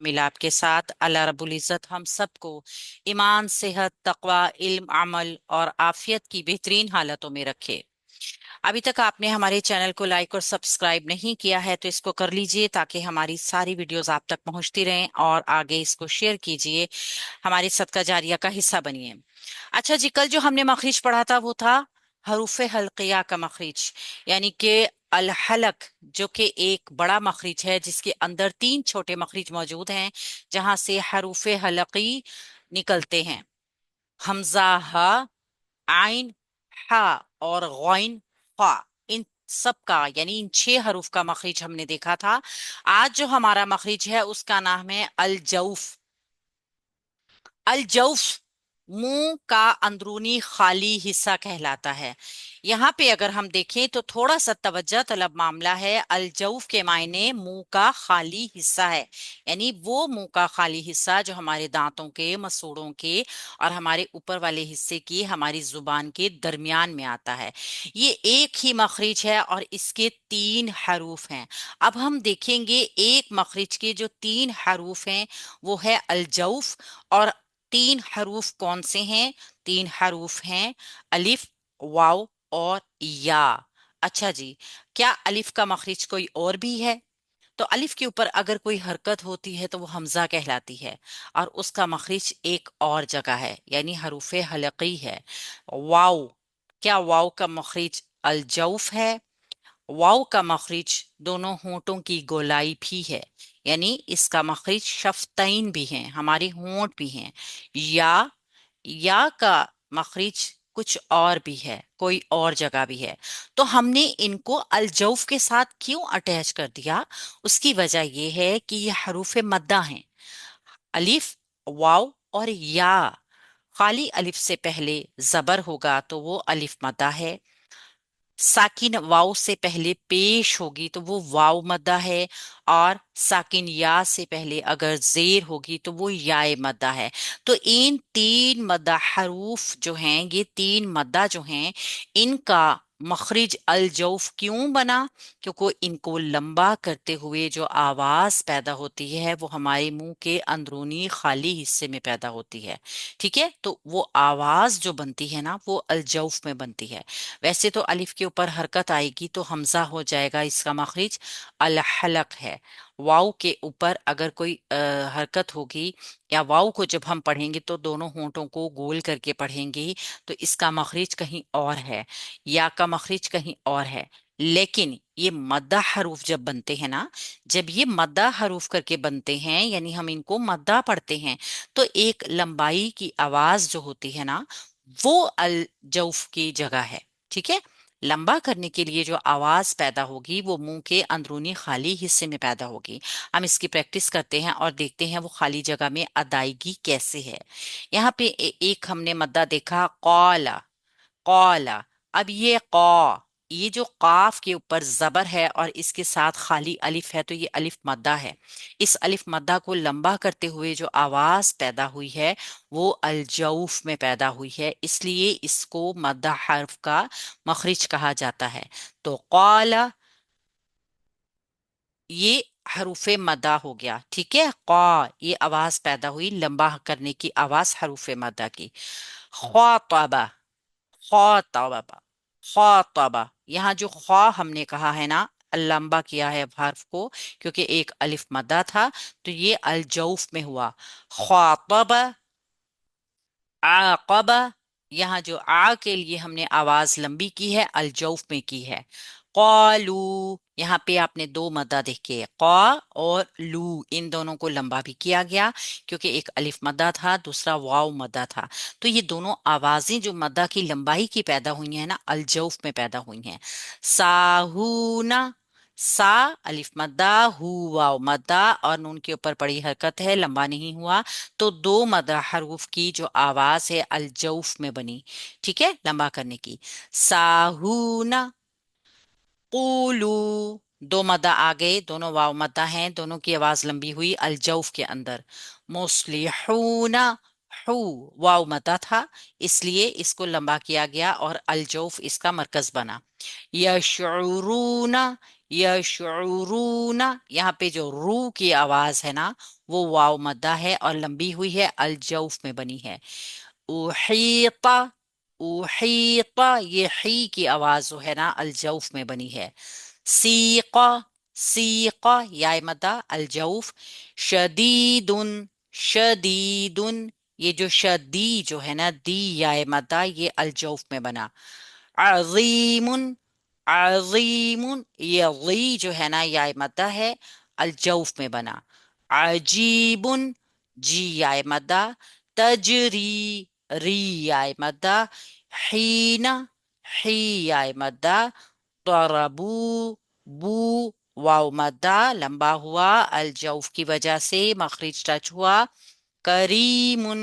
मिलाप के साथ अल्लाह रब्बुल इज़्ज़त हम सबको ईमान, सेहत, तकवा, इल्म, अमल और आफियत की बेहतरीन हालतों में रखे। अभी तक आपने हमारे चैनल को लाइक और सब्सक्राइब नहीं किया है तो इसको कर लीजिए ताकि हमारी सारी वीडियोस आप तक पहुंचती रहें, और आगे इसको शेयर कीजिए, हमारी सदका जारिया का हिस्सा बनिए। अच्छा जी, कल जो हमने मखरिज पढ़ा था वो था हरूफे हल्किया का मखरिज, यानी कि अल हलक, जो कि एक बड़ा मखरिज है जिसके अंदर तीन छोटे मखरिज मौजूद हैं जहां से हरूफे हलकी निकलते हैं। हमजा, हा, आइन, हा और गौइन, फा। इन सब का यानी इन छह हरूफ का मखरिज हमने देखा था। आज जो हमारा मखरिज है उसका नाम है अल जौफ। अल जौफ मुंह का अंदरूनी खाली हिस्सा कहलाता है। यहाँ पे अगर हम देखें तो थोड़ा सा तवज्जो तलब मामला है। अल जौफ के मायने मुंह का खाली हिस्सा है, यानी वो मुंह का खाली हिस्सा जो हमारे दांतों के, मसूड़ों के और हमारे ऊपर वाले हिस्से की, हमारी जुबान के दरमियान में आता है। ये एक ही मखरिज है और इसके तीन हरूफ हैं। अब हम देखेंगे एक मखरिज के जो तीन हरूफ हैं वो है अल जौफ, और तीन हरूफ कौन से हैं? तीन हरूफ हैं अलिफ, वाव और या। अच्छा जी, क्या अलिफ का मखरिज कोई और भी है? तो अलिफ के ऊपर अगर कोई हरकत होती है तो वो हमजा कहलाती है, और उसका मखरिज एक और जगह है, यानी हरूफे हलकी है। वाव, क्या वाव का मखरिज अल जौफ है? वाव का मखरिज दोनों होंठों की गोलाई भी है, यानी इसका मखरिज शफ्तैन भी है, हमारे होंठ भी हैं। या का मखरिज कुछ और भी है, कोई और जगह भी है। तो हमने इनको अलजौफ के साथ क्यों अटैच कर दिया? उसकी वजह यह है कि ये हरूफे मद्दा हैं, अलिफ, वाव और या। खाली अलिफ से पहले जबर होगा तो वो अलिफ मद्दा है, साकिन वाव से पहले पेश होगी तो वो वाव मद्दा है, और साकिन या से पहले अगर जेर होगी तो वो याए मद्दा है। तो इन तीन मद्दा हरूफ जो हैं, ये तीन मद्दा जो हैं, इनका मखरिज अल जौफ क्यों बना? क्योंकि इनको लंबा करते हुए जो आवाज पैदा होती है वो हमारे मुंह के अंदरूनी खाली हिस्से में पैदा होती है। ठीक है, तो वो आवाज जो बनती है ना वो अल जौफ में बनती है। वैसे तो अलिफ के ऊपर हरकत आएगी तो हमजा हो जाएगा, इसका मखरिज अल हलक है। वाव के ऊपर अगर कोई हरकत होगी, या वाव को जब हम पढ़ेंगे तो दोनों होंठों को गोल करके पढ़ेंगे, तो इसका मखरिज कहीं और है, या का मखरिज कहीं और है। लेकिन ये मद्दा हरूफ जब बनते हैं ना, जब ये मद्दा हरूफ करके बनते हैं, यानी हम इनको मद्दा पढ़ते हैं, तो एक लंबाई की आवाज जो होती है ना, वो अल जौफ की जगह है। ठीक है, लंबा करने के लिए जो आवाज पैदा होगी वो मुंह के अंदरूनी खाली हिस्से में पैदा होगी। हम इसकी प्रैक्टिस करते हैं और देखते हैं वो खाली जगह में अदायगी कैसे है। यहाँ पे एक हमने मद्दा देखा, कौला। कौला। अब ये कौ, ये जो काफ के ऊपर जबर है और इसके साथ खाली अलिफ है तो ये अलिफ मद्दा है। इस अलिफ मद्दा को लंबा करते हुए जो आवाज पैदा हुई है वो अलजौफ में पैदा हुई है, इसलिए इसको मद्दा हर्फ का मखरिज कहा जाता है। तो कौला, ये हरूफे मद्दा हो गया। ठीक है, कौ, ये आवाज पैदा हुई लंबा करने की आवाज हरूफे मद्दा की। ख्वातबा, ख्वातबा, ख्वातबा। यहाँ जो ख्वा हमने कहा है ना, लंबा किया है हर्फ को, क्योंकि एक अलिफ मद्दा था, तो ये अलजौफ में हुआ। ख्वातबा, आकबा। यहाँ जो आ के लिए हमने आवाज लंबी की है, अलजौफ में की है। कौलू, यहाँ पे आपने दो मद्दा देखे, कौ और लू, इन दोनों को लंबा भी किया गया क्योंकि एक अलिफ मद्दा था, दूसरा वाव मद्दा था। तो ये दोनों आवाजें जो मद्दा की लंबाई की पैदा हुई हैं ना, अलजौफ में पैदा हुई हैं। साहूना, सा अलिफ मद्दा, हु वाव मद्दा, और नून के ऊपर पड़ी हरकत है, लंबा नहीं हुआ। तो दो मद हरूफ की जो आवाज है अलजौफ में बनी। ठीक है, लंबा करने की। साहूना, कूलू, दो मदा आ गए, दोनों वाव मद्दा हैं, दोनों की आवाज लंबी हुई अलजौफ के अंदर। मुस्लिहूना, हु वाव मद्दा था, इसलिए इसको लंबा किया गया और अलजौफ इसका मरकज बना। यशउरूना, यशउरून, यहाँ पे जो रू की आवाज है ना वो वाव मद्दा है और लंबी हुई है, अल जौफ में बनी है। उहीता, उहीता, ये ही की आवाज जो है ना अल जौफ में बनी है। सीका, सीका, या मद्दा अल जौफ। शदीदुन, शदीदुन, ये जो शदी जो है ना दी या मद्दा ये अल जौफ में बना। अजीमुन, अजीमुन, ये गी जो है ना या मद्दा है, अल जौफ में बना। अजीबुन, जी या मद्दा। तजरी, री या मद्दा। हीना, ही या मद्दा। तराबू, बू, वाव मद्दा लंबा हुआ, अल जौफ की वजह से मखरिज टच हुआ। करीमुन,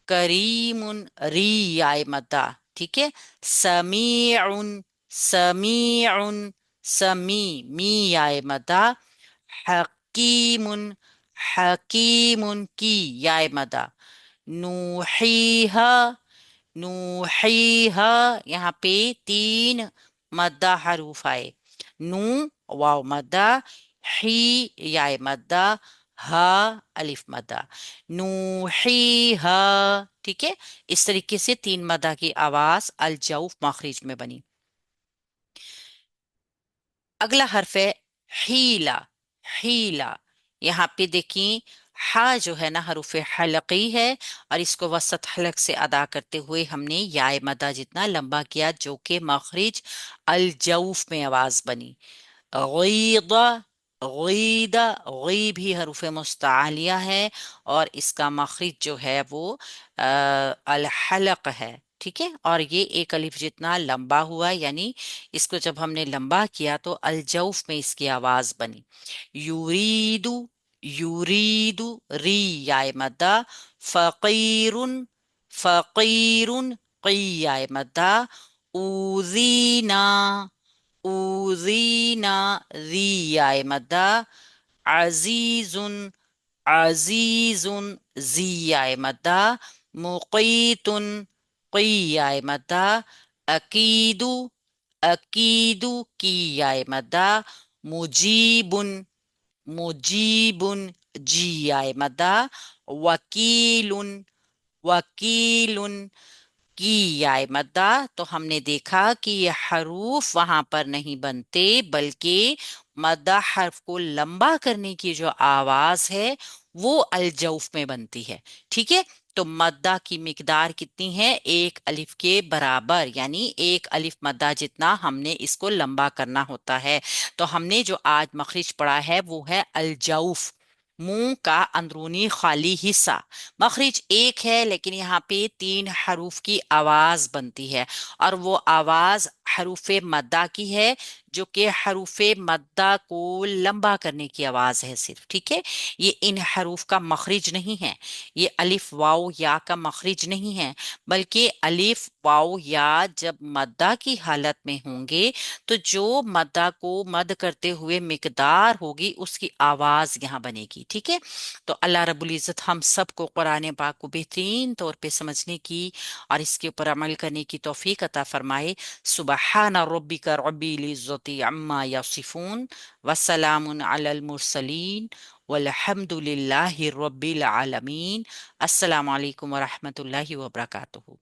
करीमुन, री आए मद्दा, ठीक है। समीउन, समीउन, समी, मी आए मद्दा। हकीमुन, हकीमुन, की आए मद्दा। नूहीहा, नूहीहा, यहाँ पे तीन मद्दा हरूफ आए। नू वाव मद्दा, ही याय मद्दा, हा अलिफ मद्दा। नूहीहा, ठीक है। इस तरीके से तीन मद्दा की आवाज अल जौफ मखरिज में बनी। अगला हर्फ है हीला, हीला। यहाँ पे देखिए हा जो है ना हरूफ हलकी है और इसको वसत हलक से अदा करते हुए हमने याय मदा जितना लंबा किया जो कि मखरिज अल जौफ में आवाज बनी। गीदा, गीदा, गी भी हरूफ मुस्तालिया है और इसका मखरिज जो है वो अल हलक है, ठीक है। और ये एक अलिफ जितना लंबा हुआ, यानी इसको जब हमने लंबा किया तो अल जौफ में इसकी आवाज बनी। यूरीदु, यूरीदु, री याय मद्दा। फकीरुन, फकीरुन, की याय मद्दा। ऊजीना, ऊजीना, री याय मद्दा। अजीजुन, अजीजुन, जी याय मद्दा। मुकीतुन, की याय मद्दा। अकीदु, अकीदु, की याय मद्दा। मुजीबुन, मुजीबुन, जी याय मद्दा। वकीलुन, वकीलुन, की याय मद्दा। तो हमने देखा कि ये हरूफ वहां पर नहीं बनते बल्कि मद्दा हर्फ को लंबा करने की जो आवाज है वो अल जौफ में बनती है, ठीक है। तो मद्दा की मिकदार कितनी है? एक अलिफ के बराबर, यानी एक अलिफ मद्दा जितना हमने इसको लंबा करना होता है। तो हमने जो आज मखरिज पढ़ा है वो है अल जौफ, मुंह का अंदरूनी खाली हिस्सा। मखरिज एक है लेकिन यहाँ पे तीन हरूफ की आवाज बनती है और वो आवाज हरूफे मद्दा की है जो कि हरूफे मद्दा को लंबा करने की आवाज है सिर्फ, ठीक है। ये इन हरूफ का मखरिज नहीं है, ये अलिफ वाओ या का मखरिज नहीं है, बल्कि अलिफ वाओ या जब मद्दा की हालत में होंगे तो जो मद्दा को मद करते हुए मिकदार होगी उसकी आवाज यहाँ बनेगी, ठीक है। तो अल्लाह रब्बुल इज़्ज़त हम सबको कुरान पाक को बेहतरीन तौर पे समझने की और इसके ऊपर अमल करने की तौफीक अता फरमाए। सुबहान रब्बिका रब्बिल इज़्ज़ति अम्मा यसिफून, वस्सलामुन अलल मुरसलीन, वल्हम्दुलिल्लाहि रब्बिल आलमीन। अस्सलामु अलैकुम व रहमतुल्लाहि व बरकातुहू।